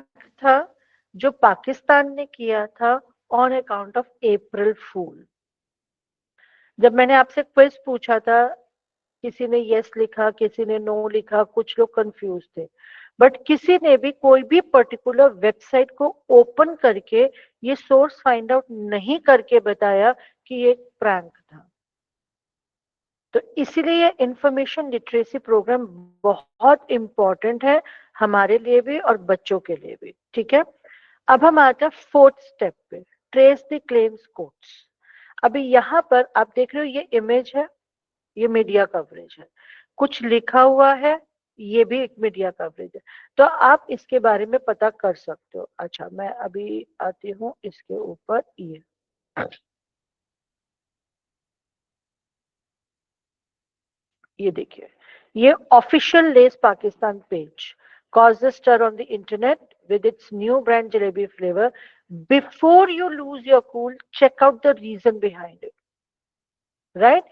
था जो पाकिस्तान ने किया था ऑन अकाउंट ऑफ अप्रैल फूल। जब मैंने आपसे क्विज पूछा था, किसी ने यस लिखा, किसी ने नो लिखा, कुछ लोग कंफ्यूज थे, बट किसी ने भी कोई भी पर्टिकुलर वेबसाइट को ओपन करके ये सोर्स फाइंड आउट नहीं करके बताया कि ये एक प्रैंक था। तो इसीलिए ये इंफॉर्मेशन लिटरेसी प्रोग्राम बहुत इंपॉर्टेंट है हमारे लिए भी और बच्चों के लिए भी। ठीक है, अब हम आते हैं फोर्थ स्टेप पे, ट्रेस द क्लेम्स कोड्स। अभी यहाँ पर आप देख रहे हो ये इमेज है, ये मीडिया कवरेज है, कुछ लिखा हुआ है, ये भी एक मीडिया कवरेज है। तो आप इसके बारे में पता कर सकते हो। अच्छा, मैं अभी आती हूँ इसके ऊपर। ये देखिए, ये official less Pakistan page caused a stir on the internet with its new brand jalebi flavor. Before you lose your cool, check out the reason behind it. Right?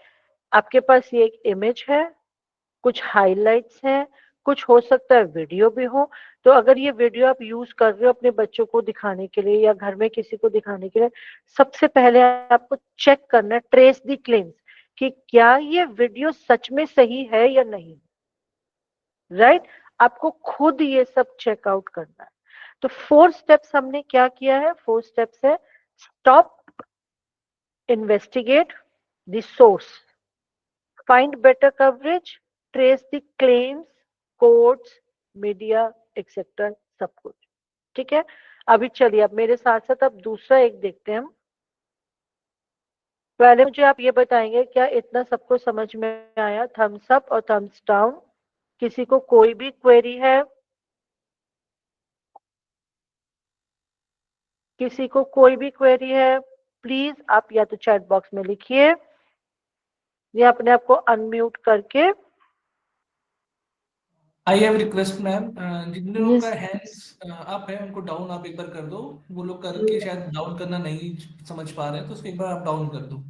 आपके पास ये एक इमेज है, कुछ हाइलाइट्स हैं, कुछ हो सकता है वीडियो भी हो। तो अगर ये वीडियो आप यूज कर रहे हो अपने बच्चों को दिखाने के लिए या घर में किसी को दिखाने के लिए, सबसे पहले आपको चेक करना है, ट्रेस दी क्लेम्स, कि क्या ये वीडियो सच में सही है या नहीं। राइट? आपको खुद ये सब चेकआउट करना है। तो 4 स्टेप्स हमने क्या किया है? 4 स्टेप्स है, stop, investigate the source, find better coverage, trace the claims, courts, media etcetera, सब कुछ। ठीक है, अभी चलिए अब मेरे साथ साथ अब दूसरा एक देखते हैं हम। पहले मुझे आप ये बताएंगे, क्या इतना सबको समझ में आया? थम्स अप और थम्स डाउन। किसी को कोई भी क्वेरी है? किसी को कोई भी क्वेरी है, प्लीज आप या तो चैट बॉक्स में लिखिए या अपने आप को अनम्यूट करके। आई हैव रिक्वेस्ट मैम, जिन लोगों का यस हैंड्स अप है उनको डाउन आप एक बार कर दो। वो लोग करके शायद डाउन करना नहीं समझ पा रहे हैं, तो उसको एक बार आप डाउन कर दो।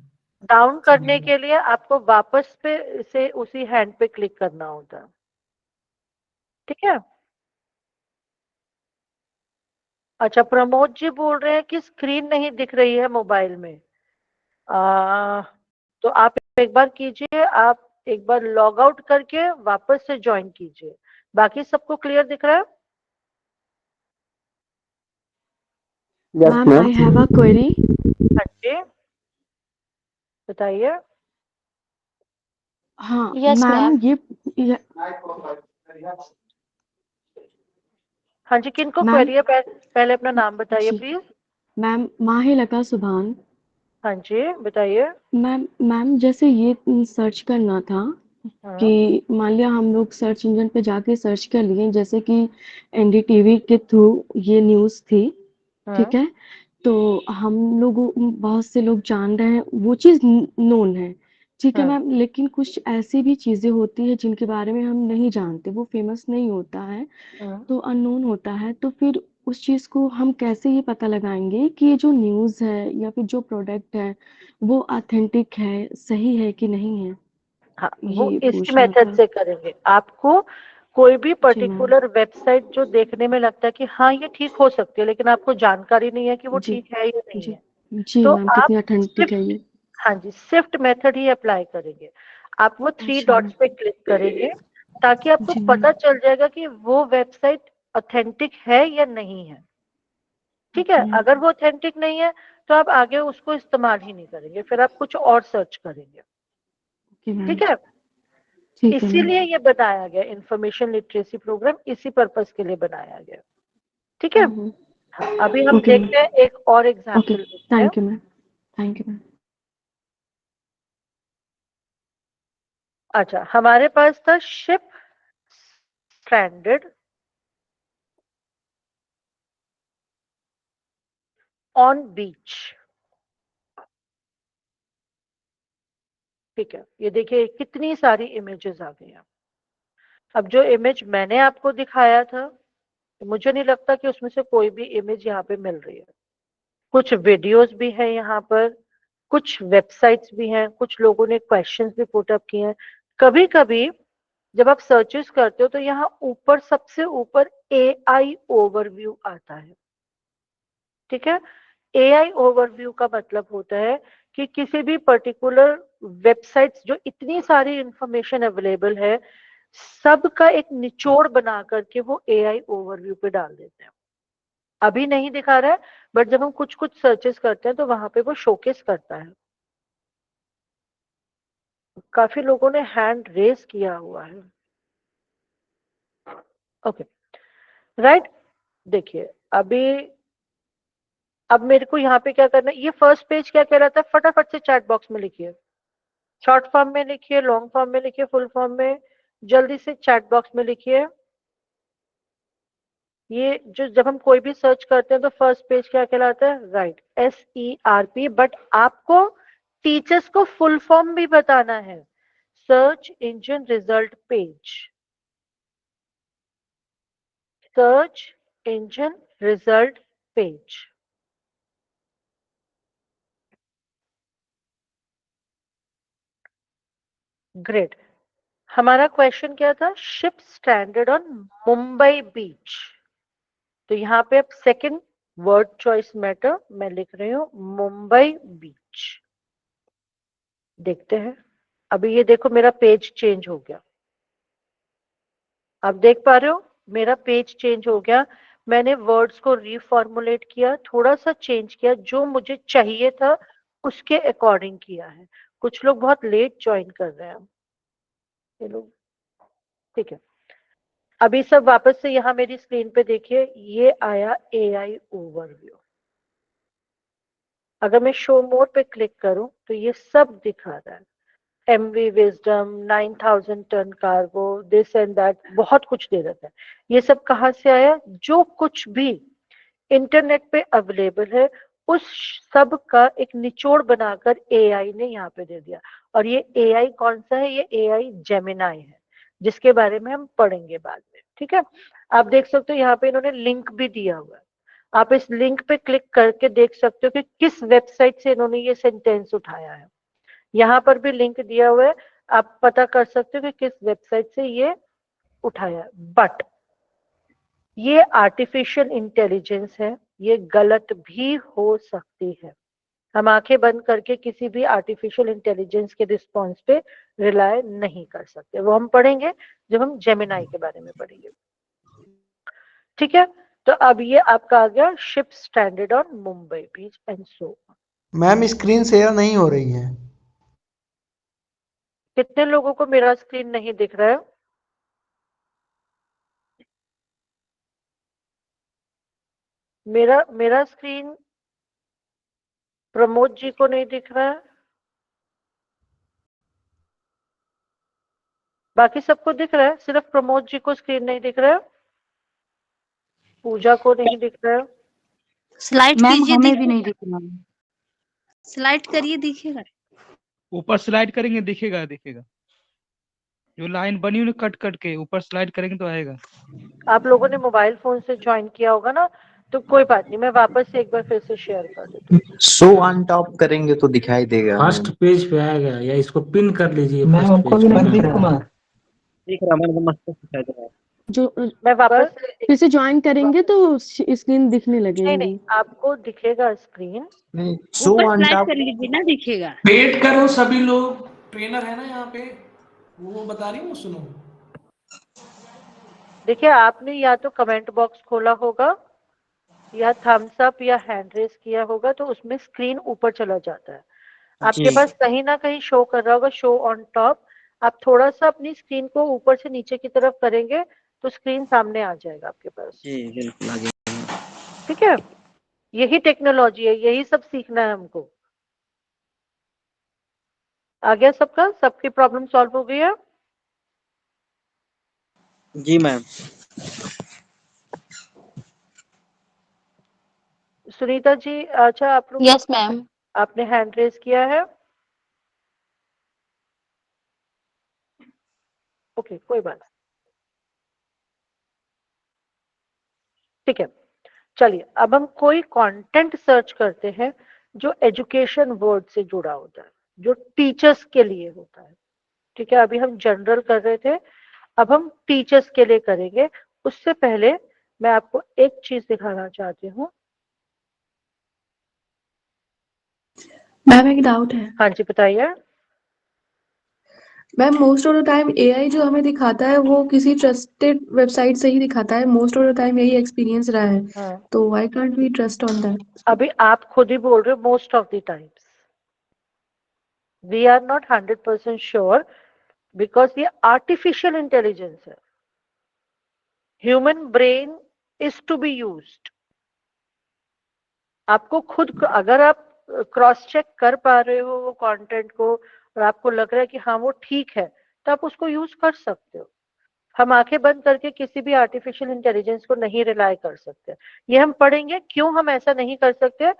डाउन करने सबमिट। के लिए आपको वापस पे से उसी हैंड पे क्लिक करना होता है। ठीक है। अच्छा, प्रमोद जी बोल रहे हैं कि स्क्रीन नहीं दिख रही है मोबाइल में। तो आप एक बार कीजिए, आप एक बार लॉग आउट करके वापस से ज्वाइन कीजिए। बाकी सबको क्लियर दिख रहा है? Yes, ma'am, ma'am. I have a query. हाँ जी, बताइए। हाँ यस मैम, मैम। ये हाँ जी, किनको मैम क्वेरी है? पहले अपना नाम बताइए जी, प्लीज। मैम माहिलका सुभान। हाँ जी, बताइए। मैम जैसे ये सर्च करना था हाँ। कि मान लिया हम लोग सर्च इंजन पे जाके सर्च कर लिए, जैसे कि एनडीटीवी के थ्रू ये न्यूज़ थी, ठीक हाँ। है? तो हम लोग, बहुत से लोग जान रहे हैं, वो चीज़ नोन है, ठीक है हाँ। मैम। लेकिन कुछ ऐसी भी चीज़ें होती है जिनके बारे में हम नहीं जानते, वो फेमस नहीं होता है, हाँ। तो अननोन होता है। तो फिर उस चीज़ को हम कैसे ये पता लगाएंगे कि ये जो न्यूज़ है या फिर जो प्रोडक्ट है वो ऑथेंटिक है, सही है कि नहीं है? हाँ, वो ये इसी पूछना मेथड था। से करेंगे। आपको कोई भी जी मैम। पर्टिकुलर वेबसाइट जो देखने में लगता है कि हाँ ये ठीक हो सकती है, लेकिन आपको जानकारी नहीं है कि वो जी। ठीक है या नहीं जी। है, जी तो मैम, आप कितनी ऑथेंटिक सिर्फ, है ये? हाँ जी, सिफ्ट मेथड ही अप्लाई करेंगे। आप वो थ्री अच्छा मैम। डॉट्स पे क्लिक करेंगे ताकि आपको जी मैम। पता चल जाएगा कि वो वेबसाइट ऑथेंटिक है या नहीं है। ठीक है, ओके मैम। अगर वो ऑथेंटिक नहीं है तो आप आगे उसको इस्तेमाल ही नहीं करेंगे, फिर आप कुछ और सर्च करेंगे। Okay ma'am. ठीक है, ठीक है मैम। इसीलिए ये बनाया गया इंफॉर्मेशन लिटरेसी प्रोग्राम, इसी पर्पस के लिए बनाया गया। ठीक है। हम्म। हाँ, अभी हम ओके मैम। देखते हैं, एक और ओके, एग्जाम्पल देखते हैं। Thank you ma'am. Thank you ma'am. अच्छा, हमारे पास था शिप स्ट्रैंडेड ऑन बीच। ठीक है, ये देखिए कितनी सारी इमेजेस आ गई हैं। अब जो इमेज मैंने आपको दिखाया था, मुझे नहीं लगता कि उसमें से कोई भी इमेज यहाँ पे मिल रही है। कुछ वीडियोस भी हैं यहाँ पर, कुछ वेबसाइट्स भी हैं, कुछ लोगों ने क्वेश्चंस भी पुट अप किए हैं। कभी कभी जब आप सर्चेस करते हो तो यहाँ ऊपर सबसे ऊपर AI ओवरव्यू आता है। ठीक है, AI ओवरव्यू का मतलब होता है कि किसी भी पर्टिकुलर वेबसाइट्स जो इतनी सारी इंफॉर्मेशन अवेलेबल है, सबका एक निचोड़ बना करके वो AI ओवरव्यू पे डाल देते हैं। अभी नहीं दिखा रहा है, बट जब हम कुछ कुछ सर्चेस करते हैं तो वहां पे वो शोकेस करता है। काफी लोगों ने हैंड रेज किया हुआ है। Okay, right. देखिए अभी, अब मेरे को यहाँ पे क्या करना है, ये फर्स्ट पेज क्या कह रहा था, फटाफट से चैट बॉक्स में लिखिए, शॉर्ट फॉर्म में लिखिए, लॉन्ग फॉर्म में लिखिए, फुल फॉर्म में, जल्दी से चैट बॉक्स में लिखिए। ये जो जब हम कोई भी सर्च करते हैं तो फर्स्ट पेज क्या कहलाता है, राइट, SERP। बट आपको टीचर्स को फुल फॉर्म भी बताना है, search engine result page, search engine result page. Great. हमारा क्वेश्चन क्या था, शिप स्टैंडर्ड ऑन मुंबई बीच। तो यहाँ पे अब सेकंड वर्ड चॉइस मैटर मैं लिख रही हूँ, मुंबई बीच। देखते हैं, अभी ये देखो मेरा पेज चेंज हो गया, आप देख पा रहे हो मेरा पेज चेंज हो गया। मैंने वर्ड्स को रीफॉर्मुलेट किया, थोड़ा सा चेंज किया, जो मुझे चाहिए था उसके अकॉर्डिंग किया है। कुछ लोग बहुत लेट ज्वाइन कर रहे हैं ये लोग, ठीक है। अभी सब वापस से यहाँ मेरी स्क्रीन पे देखिए, ये आया AI ओवरव्यू। अगर मैं शो मोर पे क्लिक करूं तो ये सब दिखा रहा है, MV Wisdom, 9000 ton cargo, this and that, बहुत कुछ दे रखा है। ये सब कहाँ से आया, जो कुछ भी इंटरनेट पे अवेलेबल है उस सब का एक निचोड़ बनाकर AI ने यहाँ पे दे दिया। और ये AI कौन सा है, ये AI जेमिनाई है, जिसके बारे में हम पढ़ेंगे बाद में। ठीक है, आप देख सकते हो यहाँ पे इन्होंने लिंक भी दिया हुआ है, आप इस लिंक पे क्लिक करके देख सकते हो कि किस वेबसाइट से इन्होंने ये सेंटेंस उठाया है। यहाँ पर भी लिंक दिया हुआ है, आप पता कर सकते हो कि किस वेबसाइट से ये उठाया है। बट ये आर्टिफिशियल इंटेलिजेंस है, ये गलत भी हो सकती है। हम आंखें बंद करके किसी भी आर्टिफिशियल इंटेलिजेंस के रिस्पॉन्स पे रिलाय नहीं कर सकते, वो हम पढ़ेंगे जब हम जेमिनाई के बारे में पढ़ेंगे। ठीक है, तो अब ये आपका आ गया ship standard on Mumbai beach and so. Ma'am screen share नहीं हो रही है। कितने लोगों को मेरा स्क्रीन नहीं दिख रहा है? मेरा मेरा स्क्रीन प्रमोद जी को नहीं दिख रहा है, बाकी सबको दिख रहा है, सिर्फ प्रमोद जी को स्क्रीन नहीं दिख रहा है, पूजा को नहीं दिख रहा है। स्लाइड मैम कीजिए, हमें भी दिखेगा। नहीं दिख रहा। स्लाइड करिए, दिखेगा। ऊपर स्लाइड करेंगे दिखेगा, दिखेगा। जो लाइन बनी हुई कट कट के ऊपर स्लाइड करेंगे तो आएगा। आप लोगों ने मोबाइल फोन से ज्वाइन किया होगा ना, तो कोई बात नहीं, मैं वापस से एक बार फिर से शेयर कर देती हूँ। शो ऑन टॉप करेंगे तो दिखाई देगा। फर्स्ट पेज पे आएगा, या इसको पिन कर लीजिए मैम फर्स्ट हमको पेज भी पे। नहीं दिख रहा। दिख रहा मैंने मस्त दिखाई दे रहा है। जो मैं वापस से फिर से ज्वाइन करेंगे तो स्क्रीन दिखने नहीं लगेगी। नहीं, आपको दिखेगा स्क्रीन। नहीं शो ऊपर ऑन स्लाइड टॉप कर लीजिए ना, दिखेगा। वेट करो सभी लोग, ट्रेनर है ना यहाँ पे, वो बता रही हूँ, सुनो। देखिए आपने या तो कमेंट बॉक्स खोला होगा या थम्स अप या हैंड रेस किया होगा, तो उसमें स्क्रीन ऊपर चला जाता है। आपके जी पास कहीं ना कहीं शो कर रहा होगा, शो ऑन टॉप। आप थोड़ा सा अपनी स्क्रीन को ऊपर से नीचे की तरफ करेंगे तो स्क्रीन सामने आ जाएगा आपके पास। जी बिल्कुल आगे। ठीक है, यही टेक्नोलॉजी है, यही सब सीखना है हमको। आ गया सबका, सबकी प्रॉब्लम सॉल्व हो गई है? जी मैम। सुनीता जी, अच्छा आप लोग यस मैम। आपने हैंड रेस किया है? ओके, कोई बात नहीं। ठीक है, चलिए अब हम कोई कंटेंट सर्च करते हैं जो एजुकेशन वर्ड से जुड़ा होता है, जो टीचर्स के लिए होता है। ठीक है, अभी हम जनरल कर रहे थे, अब हम टीचर्स के लिए करेंगे। उससे पहले मैं आपको एक चीज दिखाना चाहती हूँ। मैम एक डाउट है। हाँ जी बताइए। Ma'am most of the time AI जो हमें दिखाता है वो किसी ट्रस्टेड वेबसाइट से ही दिखाता है, मोस्ट ऑफ द टाइम यही एक्सपीरियंस रहा है, हाँ, तो why can't we trust on that? अभी आप खुद ही बोल रहे हो most of the times. We are not 100% sure because ये आर्टिफिशियल इंटेलिजेंस है। Human brain is to be used. आपको खुद अगर आप क्रॉस चेक कर पा रहे हो वो कंटेंट को और आपको लग रहा है कि हाँ वो ठीक है, तो आप उसको यूज कर सकते हो। हम आंखें बंद करके किसी भी आर्टिफिशियल इंटेलिजेंस को नहीं रिलाई कर सकते। ये हम पढ़ेंगे क्यों हम ऐसा नहीं कर सकते,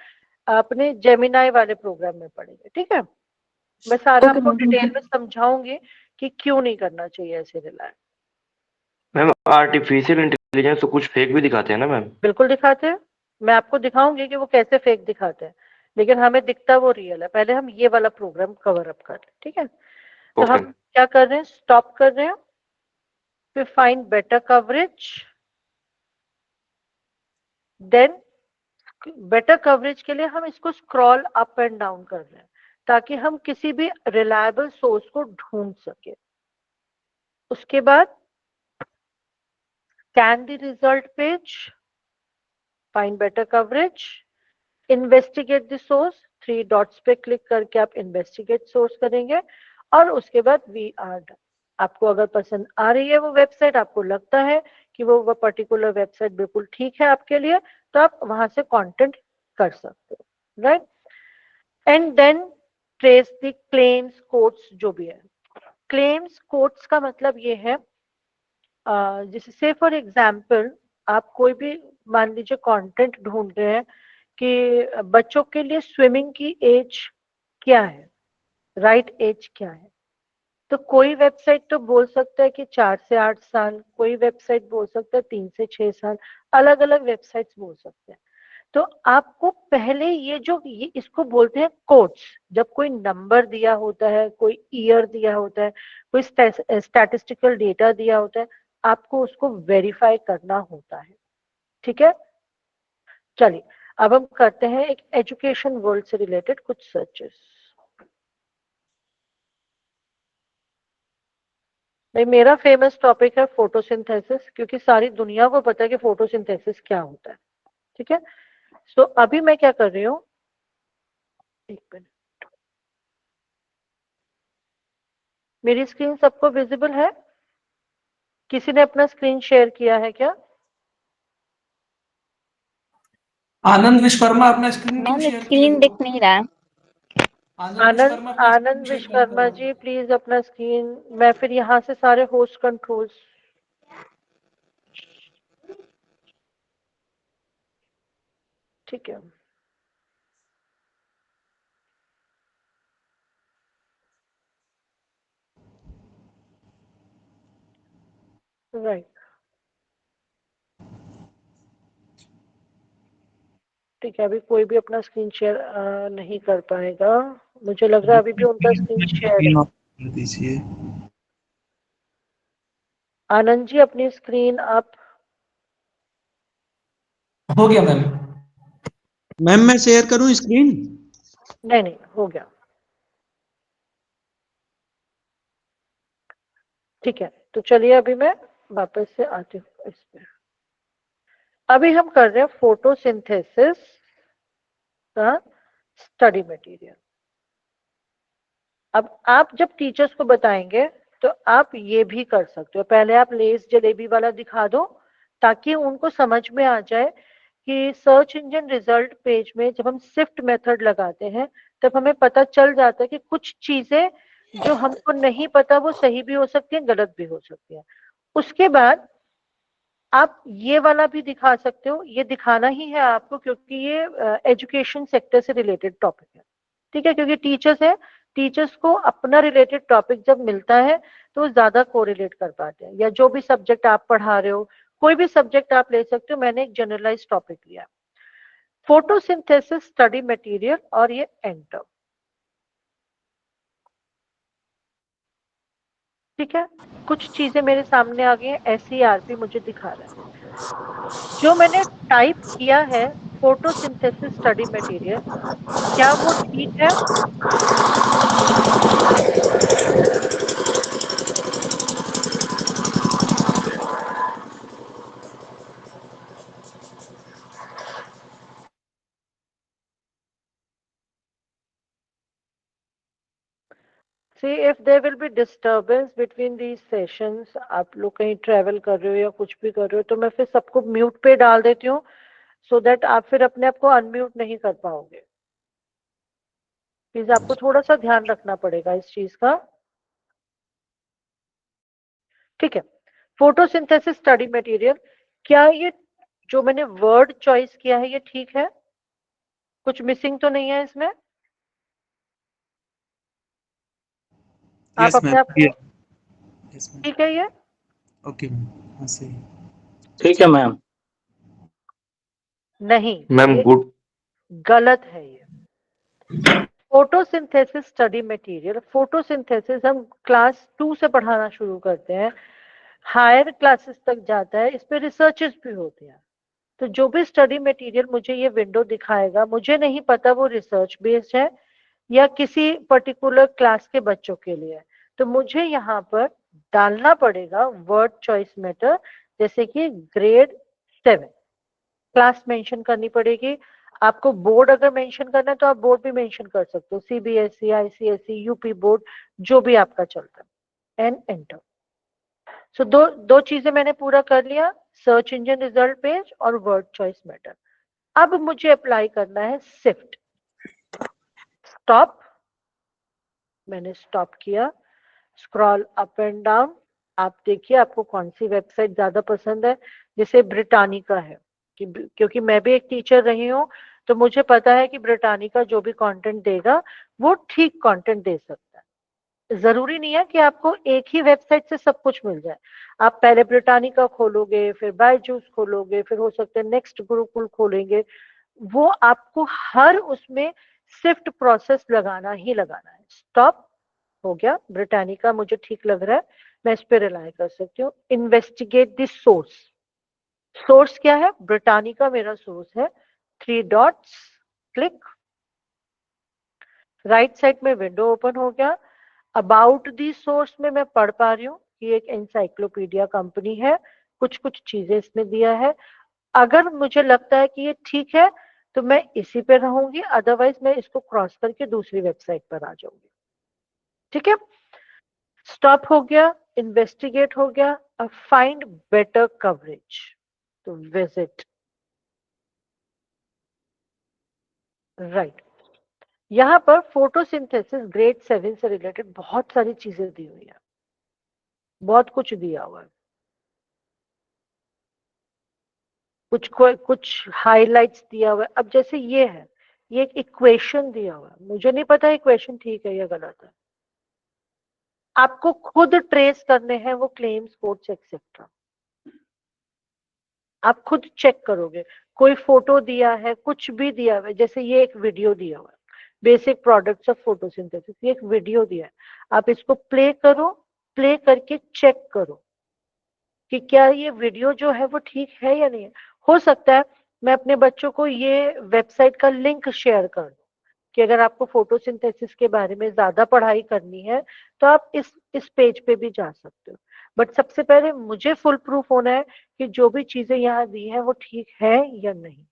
अपने जेमिनाई वाले प्रोग्राम में पढ़ेंगे, ठीक है। मैं सारा ओके आपको मैम, डिटेल में समझाऊंगी कि क्यों नहीं करना चाहिए ऐसे रिलाई। मैम आर्टिफिशियल इंटेलिजेंस तो कुछ फेक भी दिखाते हैं ना मैम? बिल्कुल दिखाते हैं। मैं आपको दिखाऊंगी कि वो कैसे फेक दिखाते हैं, लेकिन हमें दिखता वो रियल है। पहले हम ये वाला प्रोग्राम कवर अप कर लें, ठीक है। तो ओके। हम क्या कर रहे हैं, स्टॉप कर रहे हैं, फिर find better coverage, then better coverage के लिए हम इसको स्क्रॉल अप एंड डाउन कर रहे हैं ताकि हम किसी भी रिलायबल सोर्स को ढूंढ सके। उसके बाद scan the result page, find better coverage, investigate the source, 3 dots पे क्लिक करके आप इन्वेस्टिगेट सोर्स करेंगे और उसके बाद वी आर डन। आपको अगर पसंद आ रही है वो वेबसाइट, आपको लगता है कि वो पर्टिकुलर वेबसाइट बिल्कुल ठीक है आपके लिए, तो आप वहां से कंटेंट कर सकते हो, right. And then trace the claims codes जो भी है। क्लेम्स कोड्स का मतलब ये है जैसे से फॉर एग्जाम्पल आप कोई भी मान लीजिए कंटेंट ढूंढ रहे हैं कि बच्चों के लिए स्विमिंग की एज क्या है, राइट एज क्या है। तो कोई वेबसाइट तो बोल सकता है कि 4 से 8 साल, कोई वेबसाइट बोल सकता है 3 से 6 साल, अलग अलग वेबसाइट्स बोल सकते हैं। तो आपको पहले ये इसको बोलते हैं कोड्स। जब कोई नंबर दिया होता है, कोई ईयर दिया होता है, कोई स्टैटिस्टिकल डेटा दिया होता है, आपको उसको वेरीफाई करना होता है, ठीक है। चलिए अब हम करते हैं एक एजुकेशन वर्ल्ड से रिलेटेड कुछ सर्चेस। भाई मेरा फेमस टॉपिक है फोटोसिंथेसिस, क्योंकि सारी दुनिया को पता है कि फोटोसिंथेसिस क्या होता है, ठीक है। सो अभी मैं क्या कर रही हूँ, एक मिनट, मेरी स्क्रीन सबको विजिबल है? किसी ने अपना स्क्रीन शेयर किया है क्या? आनंद विश्वकर्मा अपना स्क्रीन क्यों मैम शेयर किए स्क्रीन हो? दिख नहीं रहा है। आनंद विश्वकर्मा अपना स्क्रीन आनंद शेयर कर विश्वकर्मा दो। जी प्लीज अपना स्क्रीन, मैं फिर यहाँ से सारे होस्ट कंट्रोल्स, ठीक है। राइट, ठीक है। अभी कोई भी अपना स्क्रीन शेयर नहीं कर पाएगा, मुझे लग रहा है अभी भी उनका स्क्रीन शेयर है। दीजिए। आनंद जी अपनी स्क्रीन आप, हो गया मैम। मैम मैं शेयर करूं स्क्रीन? नहीं नहीं हो गया, ठीक है। तो चलिए अभी मैं वापस से आती हूँ इस पे। अभी हम कर रहे हैं फोटोसिंथेसिस का स्टडी मटेरियल। अब आप जब टीचर्स को बताएंगे तो आप ये भी कर सकते हो। पहले आप लेस जलेबी वाला दिखा दो ताकि उनको समझ में आ जाए कि सर्च इंजन रिजल्ट पेज में जब हम सिफ्ट मेथड लगाते हैं तब हमें पता चल जाता है कि कुछ चीजें जो हमको नहीं पता वो सही भी हो सकती है, गलत भी हो सकती है। उसके बाद आप ये वाला भी दिखा सकते हो, ये दिखाना ही है आपको क्योंकि ये एजुकेशन सेक्टर से रिलेटेड टॉपिक है, ठीक है। क्योंकि टीचर्स है, टीचर्स को अपना रिलेटेड टॉपिक जब मिलता है तो वो ज्यादा कोरिलेट कर पाते हैं। या जो भी सब्जेक्ट आप पढ़ा रहे हो, कोई भी सब्जेक्ट आप ले सकते हो, मैंने एक जनरलाइज टॉपिक लिया, फोटोसिंथेसिस स्टडी मटेरियल, और ये एंटर, ठीक है, कुछ चीजें मेरे सामने आ गई हैं, SERP मुझे दिखा रहा है। जो मैंने टाइप किया है फोटोसिंथेसिस स्टडी मटेरियल, क्या वो ठीक है? See, if there will be disturbance between these sessions, आप लोग कहीं ट्रैवल कर रहे हो या कुछ भी कर रहे हो, तो मैं फिर सबको म्यूट पे डाल देती हूँ, सो दैट आप फिर अपने आप को अनम्यूट नहीं कर पाओगे। प्लीज आपको थोड़ा सा ध्यान रखना पड़ेगा इस चीज का, ठीक है। फोटोसिंथेसिस स्टडी मटेरियल, क्या ये जो मैंने वर्ड चॉइस किया है ये ठीक है? कुछ मिसिंग तो नहीं है इसमें? आप यस अपने मैम, आप को यस मैम, ठीक है ये? ओके मैम, हाँ सही। ठीक है मैम। नहीं, मैम ये गुड। गलत है ये। फोटोसिंथेसिस स्टडी मटेरियल, फोटोसिंथेसिस हम क्लास 2 से पढ़ाना शुरू करते हैं, हायर क्लासेस तक जाता है, इस पे रिसर्चेस भी होते हैं। तो जो भी स्टडी मटेरियल मुझे ये विंडो दिखाएगा, मुझे नहीं पता वो रिसर्च बेस्ड है या किसी पर्टिकुलर क्लास के बच्चों के लिए है। तो मुझे यहाँ पर डालना पड़ेगा वर्ड चॉइस मैटर, जैसे कि ग्रेड 7 क्लास मेंशन करनी पड़ेगी। आपको बोर्ड अगर मेंशन करना है तो आप बोर्ड भी मेंशन कर सकते हो, CBSE, ICSE, यूपी बोर्ड, जो भी आपका चलता है, एंड एंटर। सो दो चीजें मैंने पूरा कर लिया, सर्च इंजन रिजल्ट पेज और वर्ड चॉइस मैटर। अब मुझे अप्लाई करना है शिफ्ट स्टॉप। मैंने स्टॉप किया, स्क्रॉल अप एंड डाउन। आप देखिए आपको कौन सी वेबसाइट ज्यादा पसंद है। जैसे ब्रिटानिका है, क्योंकि मैं भी एक टीचर रही हूँ, तो मुझे पता है कि ब्रिटानिका जो भी कंटेंट देगा वो ठीक कंटेंट दे सकता है। जरूरी नहीं है कि आपको एक ही वेबसाइट से सब कुछ मिल जाए। आप पहले ब्रिटानिका खोलोगे, फिर बायजूस खोलोगे, फिर हो सकता है नेक्स्ट गुरुकुल खोलेंगे, वो आपको हर उसमें शिफ्ट प्रोसेस लगाना ही लगाना है। स्टॉप हो गया, ब्रिटानिका मुझे ठीक लग रहा है, मैं इस पे रिलाई कर सकती हूँ। इन्वेस्टिगेट द सोर्स, सोर्स क्या है? ब्रिटानिका मेरा सोर्स है। 3 डॉट्स, क्लिक, राइट साइड में विंडो ओपन हो गया। अबाउट दी सोर्स में मैं पढ़ पा रही हूँ कि एक एनसाइक्लोपीडिया कंपनी है, कुछ कुछ चीजें इसमें दिया है। अगर मुझे लगता है कि ये ठीक है तो मैं इसी पे रहूंगी, अदरवाइज मैं इसको क्रॉस करके दूसरी वेबसाइट पर आ जाऊंगी, ठीक है। स्टॉप हो गया, इन्वेस्टिगेट हो गया। अब फाइंड बेटर कवरेज, तो विजिट, राइट। यहाँ पर फोटोसिंथेसिस ग्रेड 7 से रिलेटेड बहुत सारी चीजें दी हुई है, बहुत कुछ दिया हुआ है, कुछ हाइलाइट्स दिया हुआ है। अब जैसे ये है, ये एक इक्वेशन दिया हुआ है, मुझे नहीं पता इक्वेशन ठीक है या गलत है, आपको खुद ट्रेस करने हैं वो क्लेम्स कोड्स एक्सेट्रा, आप खुद चेक करोगे। कोई फोटो दिया है, कुछ भी दिया हुआ है, जैसे ये एक वीडियो दिया हुआ है, बेसिक प्रोडक्ट्स ऑफ फोटोसिंथेसिस, ये एक वीडियो दिया है। आप इसको प्ले करो, प्ले करके चेक करो कि क्या ये वीडियो जो है वो ठीक है या नहीं है। हो सकता है मैं अपने बच्चों को ये वेबसाइट का लिंक शेयर कर दूं कि अगर आपको फोटोसिंथेसिस के बारे में ज्यादा पढ़ाई करनी है तो आप इस पेज पे भी जा सकते हो। बट सबसे पहले मुझे फुल प्रूफ होना है कि जो भी चीजें यहाँ दी हैं वो ठीक है या नहीं,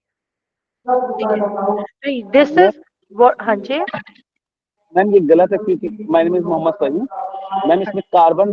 ठीक है। तो दिस इज व्हाट, हाँ जी मैम ये गलत है क्योंकि my name is Mohammed Faheem ma'am, इसमें कार्बन